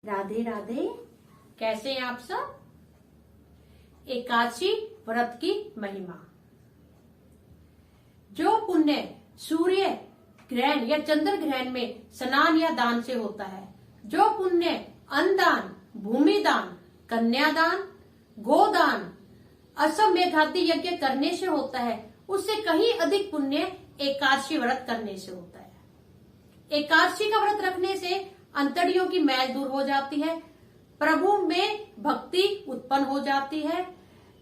राधे राधे। कैसे हैं आप सब? एकादशी व्रत की महिमा। जो पुण्य सूर्य ग्रहण या चंद्र ग्रहण में स्नान या दान से होता है, जो पुण्य अन्न दान, भूमि दान, कन्यादान, गोदान, अश्वमेधादि यज्ञ करने से होता है, उससे कहीं अधिक पुण्य एकादशी व्रत करने से होता है। एकादशी का व्रत रखने से अंतड़ियों की मैल दूर हो जाती है, प्रभु में भक्ति उत्पन्न हो जाती है।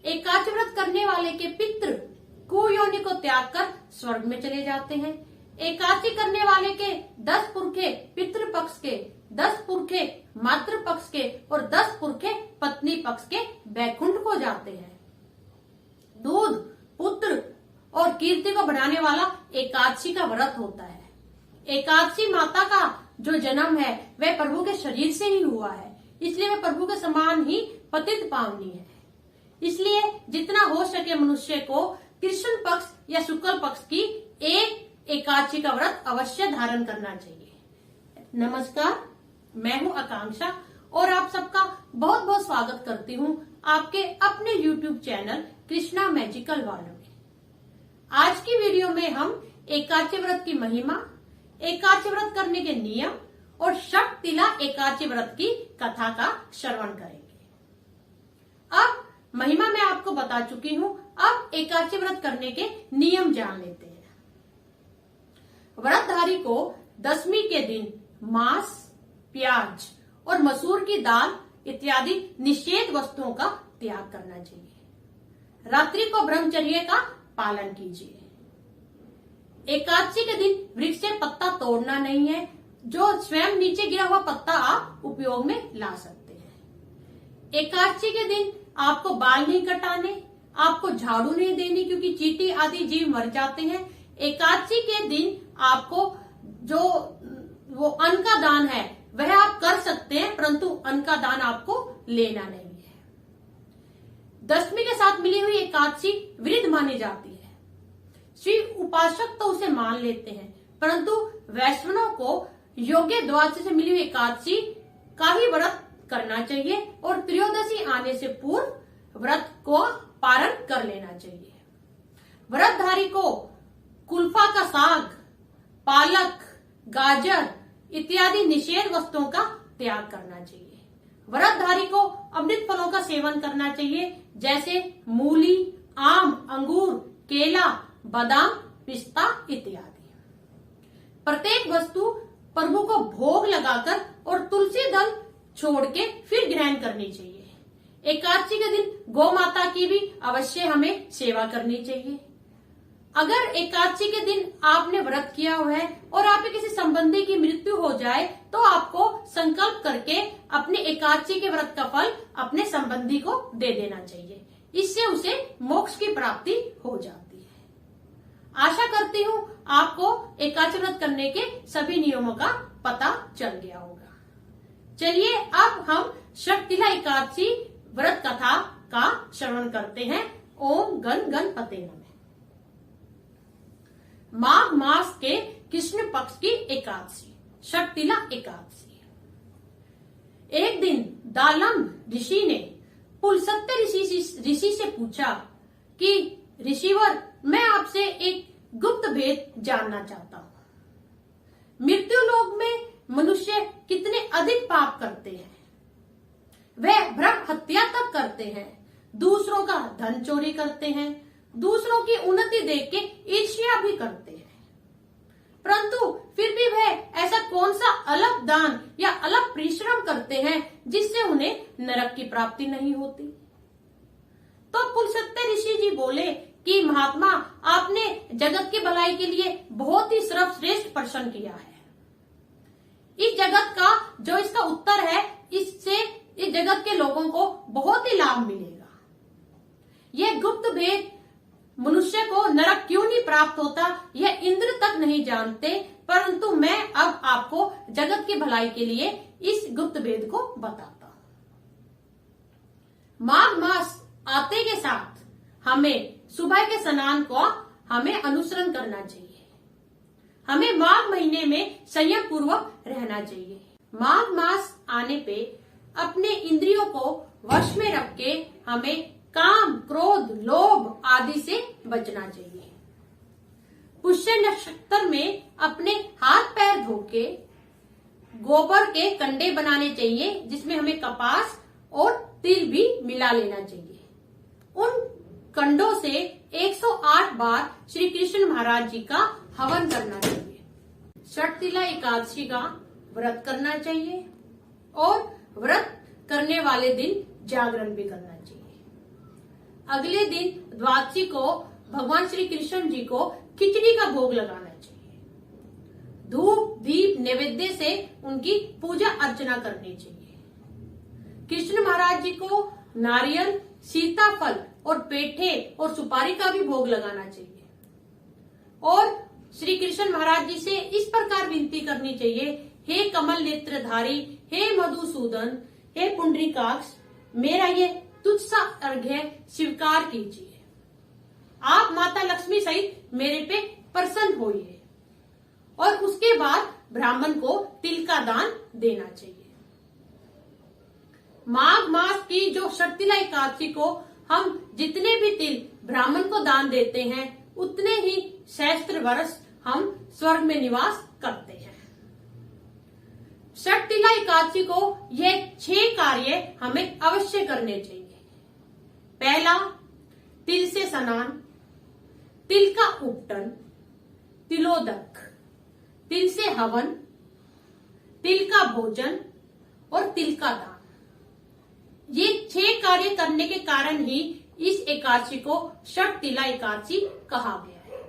एकादशी व्रत करने वाले के पितृ कुयोनि को त्याग कर स्वर्ग में चले जाते हैं। एकादशी करने वाले के 10 पुरखे पितृ पक्ष के, 10 पुरखे मातृ पक्ष के और 10 पुरखे पत्नी पक्ष के वैकुंठ को जाते हैं। दूध, पुत्र और कीर्ति को बढ़ाने वाला एकादशी का व्रत होता है। एकादशी माता का जो जन्म है वह प्रभु के शरीर से ही हुआ है, इसलिए वह प्रभु के समान ही पतित पावनी है। इसलिए जितना हो सके मनुष्य को कृष्ण पक्ष या शुक्ल पक्ष की एक एकादशी का व्रत अवश्य धारण करना चाहिए। नमस्कार, मैं हूं आकांक्षा और आप सबका बहुत बहुत स्वागत करती हूं आपके अपने YouTube channel Krishna magical world में। आज की वीडियो में हम एकादशी व्रत की महिमा, एकादशी व्रत करने के नियम और षटतिला एकादशी व्रत की कथा का श्रवण करेंगे। अब महिमा मैं आपको बता चुकी हूं, अब एकादशी व्रत करने के नियम जान लेते हैं। व्रतधारी को दशमी के दिन मांस, प्याज और मसूर की दाल इत्यादि निषेध वस्तुओं का त्याग करना चाहिए। रात्रि को ब्रह्मचर्य का पालन कीजिए। एकादशी के दिन वृक्ष से पत्ता तोड़ना नहीं है, जो स्वयं नीचे गिरा हुआ पत्ता आप उपयोग में ला सकते हैं। एकादशी के दिन आपको बाल नहीं कटाने, आपको झाड़ू नहीं देनी, क्योंकि चींटी आदि जीव मर जाते हैं। एकादशी के दिन आपको जो वो अन्न का दान है वह आप कर सकते हैं, परंतु अन्न का दान आपको लेना नहीं है। दशमी के साथ मिली हुई एकादशी वृद्ध मानी जाती है। श्री उपासक तो उसे मान लेते हैं, परंतु वैष्णवों को योग्य द्वादशी से मिली हुई एकादशी का ही व्रत करना चाहिए और त्रयोदशी आने से पूर्व व्रत को पारण कर लेना चाहिए। व्रतधारी को कुल्फा का साग, पालक, गाजर इत्यादि निषेध वस्तुओं का त्याग करना चाहिए। व्रतधारी को अमृत फलों का सेवन करना चाहिए, जैसे मूली, आम, अंगूर, केला, बादाम, पिस्ता इत्यादि। प्रत्येक वस्तु प्रभु को भोग लगाकर और तुलसी दल छोड़ के फिर ग्रहण करनी चाहिए। एकादशी के दिन गौ माता की भी अवश्य हमें सेवा करनी चाहिए। अगर एकादशी के दिन आपने व्रत किया हुआ है और आपके किसी संबंधी की मृत्यु हो जाए, तो आपको संकल्प करके अपने एकादशी के व्रत का फल अपने संबंधी को दे देना चाहिए। इससे उसे मोक्ष की प्राप्ति हो जाती है। आशा करती हूँ आपको एकादशी व्रत करने के सभी नियमों का पता चल गया होगा। चलिए अब हम षटतिला एकादशी व्रत कथा का श्रवण करते हैं। ओम गण गणपते नमः। माघ मास के कृष्ण पक्ष की एकादशी, षटतिला एकादशी। एक दिन दालम ऋषि ने पुलस्त्य ऋषि से पूछा कि ऋषिवर, मैं आपसे एक गुप्त भेद जानना चाहता हूं। मृत्यु लोक में मनुष्य कितने अधिक पाप करते हैं। वह ब्रह्म हत्या तक करते हैं, दूसरों का धन चोरी करते हैं, दूसरों की उन्नति देख के ईर्ष्या भी करते हैं, परंतु फिर भी वह ऐसा कौन सा अलग दान या अलग परिश्रम करते हैं जिससे उन्हें नरक की प्राप्ति नहीं होती। तो पुलस्त्य ऋषि जी बोले कि महात्मा, आपने जगत की भलाई के लिए बहुत ही सर्वश्रेष्ठ प्रश्न किया है। इस जगत का जो इसका उत्तर है, इससे इस जगत के लोगों को बहुत ही लाभ मिलेगा। यह गुप्त भेद मनुष्य को नरक क्यों नहीं प्राप्त होता, यह इंद्र तक नहीं जानते, परंतु मैं अब आपको जगत की भलाई के लिए इस गुप्त भेद को बताता हूं। माघ मास आते के साथ हमें सुबह के स्नान को हमें अनुसरण करना चाहिए। हमें माघ महीने में संयम पूर्वक रहना चाहिए। माघ मास आने पे अपने इंद्रियों को वश में रख के हमें काम, क्रोध, लोभ आदि से बचना चाहिए। पुष्य नक्षत्र में अपने हाथ पैर धो के गोबर के कंडे बनाने चाहिए, जिसमें हमें कपास और तिल भी मिला लेना चाहिए। उन कंडों से 108 बार श्री कृष्ण महाराज जी का हवन करना चाहिए। षटतिला एकादशी का व्रत करना चाहिए और व्रत करने वाले दिन जागरण भी करना चाहिए। अगले दिन द्वादशी को भगवान श्री कृष्ण जी को खिचड़ी का भोग लगाना चाहिए। धूप दीप नैवेद्य से उनकी पूजा अर्चना करनी चाहिए। कृष्ण महाराज जी को नारियल, सीताफल और पेठे और सुपारी का भी भोग लगाना चाहिए और श्री कृष्ण महाराज जी से इस प्रकार विनती करनी चाहिए, हे कमल नेत्रधारी, हे मधुसूदन, हे पुंडरीकाक्ष, मेरा ये तुझसा अर्घ्य स्वीकार कीजिए। आप माता लक्ष्मी सहित मेरे पे प्रसन्न होइए। और उसके बाद ब्राह्मण को तिल का दान देना चाहिए। माघ मास की जो षटतिला एकादशी को हम जितने भी तिल ब्राह्मण को दान देते हैं, उतने ही सहस्त्र वर्ष हम स्वर्ग में निवास करते हैं। षटतिला एकादशी को ये 6 कार्य हमें अवश्य करने चाहिए। पहला, तिल से स्नान, तिल का उपटन, तिलोदक, तिल से हवन, तिल का भोजन और तिल का दान। ये 6 कार्य करने के कारण ही इस एकादशी को षटतिला एकादशी कहा गया है।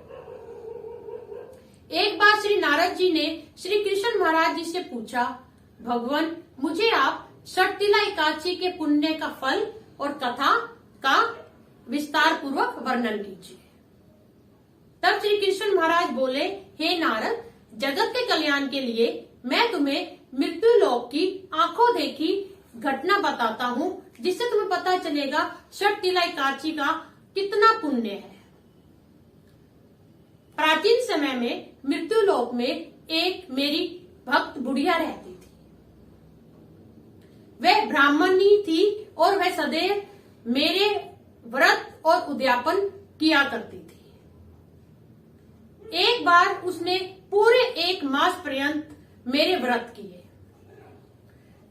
एक बार श्री नारद जी ने श्री कृष्ण महाराज जी से पूछा, भगवान मुझे आप षटतिला एकादशी के पुण्य का फल और कथा का विस्तार पूर्वक वर्णन कीजिए। तब श्री कृष्ण महाराज बोले, हे नारद, जगत के कल्याण के लिए मैं तुम्हें मृत्यु लोक की आंखों देखी घटना बताता हूँ, जिससे तुम्हें पता चलेगा षटतिला एकादशी का कितना पुण्य है। प्राचीन समय में मृत्यु लोक में एक मेरी भक्त बुढ़िया रहती थी। वह ब्राह्मणी थी और वह सदैव मेरे व्रत और उद्यापन किया करती थी। एक बार उसने पूरे 1 मास पर्यंत मेरे व्रत किए,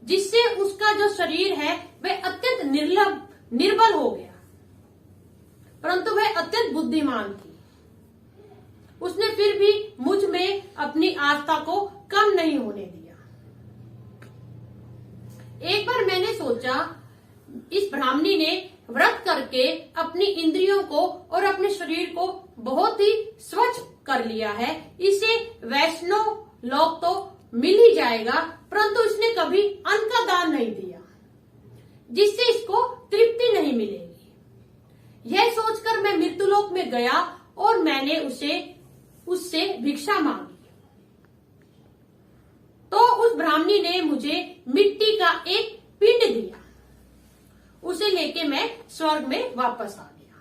जिससे उसका जो शरीर है वह अत्यंत निर्बल हो गया, परंतु वह अत्यंत बुद्धिमान थी। उसने फिर भी मुझ में अपनी आस्था को कम नहीं होने दिया। एक बार मैंने सोचा, इस ब्राह्मणी ने व्रत करके अपनी इंद्रियों को और अपने शरीर को बहुत ही स्वच्छ कर लिया है, इसे वैष्णव लोक तो मिल ही जाएगा, परंतु इसने कभी अन्न का दान नहीं दिया, जिससे इसको तृप्ति नहीं मिलेगी। यह सोचकर मैं मृत्युलोक में गया और मैंने उससे भिक्षा मांगी। तो उस ब्राह्मणी ने मुझे मिट्टी का एक पिंड दिया। उसे लेके मैं स्वर्ग में वापस आ गया।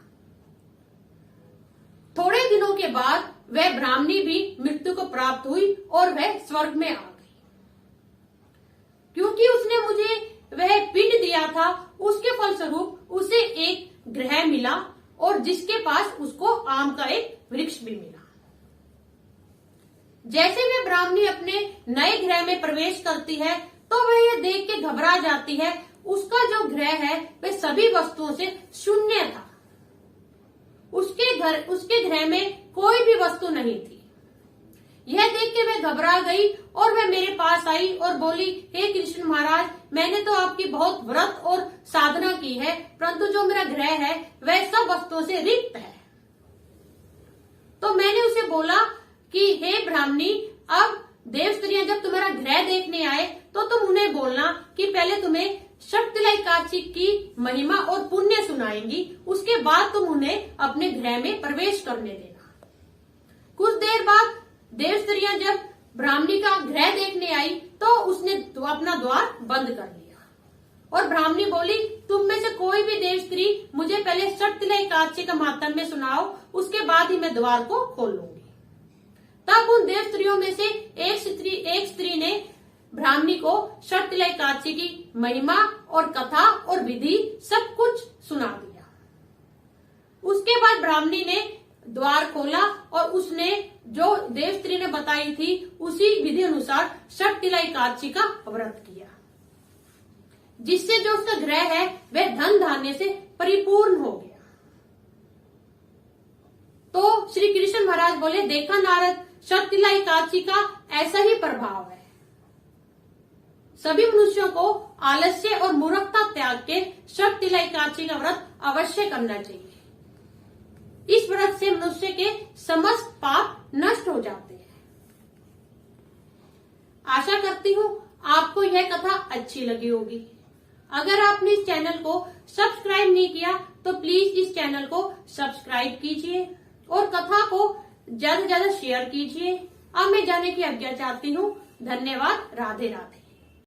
थोड़े दिनों के बाद वह ब्राह्मणी भी मृत्यु को प्राप्त हुई और वह स्वर्ग में आ गई। क्योंकि उसने मुझे वह पिंड दिया था, उसके फलस्वरूप उसे एक ग्रह मिला और जिसके पास उसको आम का एक वृक्ष भी मिला। जैसे वह ब्राह्मणी अपने नए ग्रह में प्रवेश करती है, तो वह यह देख के घबरा जाती है, उसका जो ग्रह है वह सभी वस्तुओं से शून्य था। उसके ग्रह में कोई भी वस्तु नहीं थी। यह देख के वह घबरा गई और वह मेरे पास आई और बोली, हे कृष्ण महाराज, मैंने तो आपकी बहुत व्रत और साधना की है, परंतु जो मेरा ग्रह है वह सब वस्तुओं से रिक्त है। तो मैंने उसे बोला कि हे ब्राह्मणी, अब देव स्त्रियां जब तुम्हारा ग्रह देखने आए तो तुम उन्हें बोलना कि पहले तुम्हें षटतिला एकादशी की महिमा और पुण्य सुनाएंगी, उसके बाद तुम उन्हें अपने ग्रह में प्रवेश करने देना। कुछ देर बाद देव स्त्रियां जब ब्राह्मणी का ग्रह देखने आई तो उसने अपना द्वार बंद कर लिया और ब्राह्मणी बोली, तुम में से कोई भी देव स्त्री मुझे पहले षटतिला एकादशी का महात्म्य सुनाओ, उसके बाद ही मैं द्वार को खोल लूंगी। तब उन देव स्त्रियों में से एक स्त्री ने ब्राह्मणी को शर्तला एकादशी की महिमा और कथा और विधि सब कुछ सुना दिया। उसके बाद ब्राह्मणी ने द्वार खोला और उसने जो देवस्त्री ने बताई थी उसी विधि अनुसार शर्तला एकादशी का व्रत किया, जिससे जो उसका ग्रह है वह धन धान्य से परिपूर्ण हो गया। तो श्री कृष्ण महाराज बोले, देखा नारद, शर्तला एकादशी का ऐसा ही प्रभाव है। सभी मनुष्यों को आलस्य और मूर्खता त्याग के शर्तला एकादशी का व्रत अवश्य करना चाहिए। इस व्रत से मनुष्य के समस्त पाप नष्ट हो जाते हैं। आशा करती हूँ आपको यह कथा अच्छी लगी होगी। अगर आपने इस चैनल को सब्सक्राइब नहीं किया तो प्लीज इस चैनल को सब्सक्राइब कीजिए और कथा को ज्यादा से ज्यादा शेयर कीजिए। अब मैं जाने की आज्ञा चाहती हूँ। धन्यवाद। राधे राधे।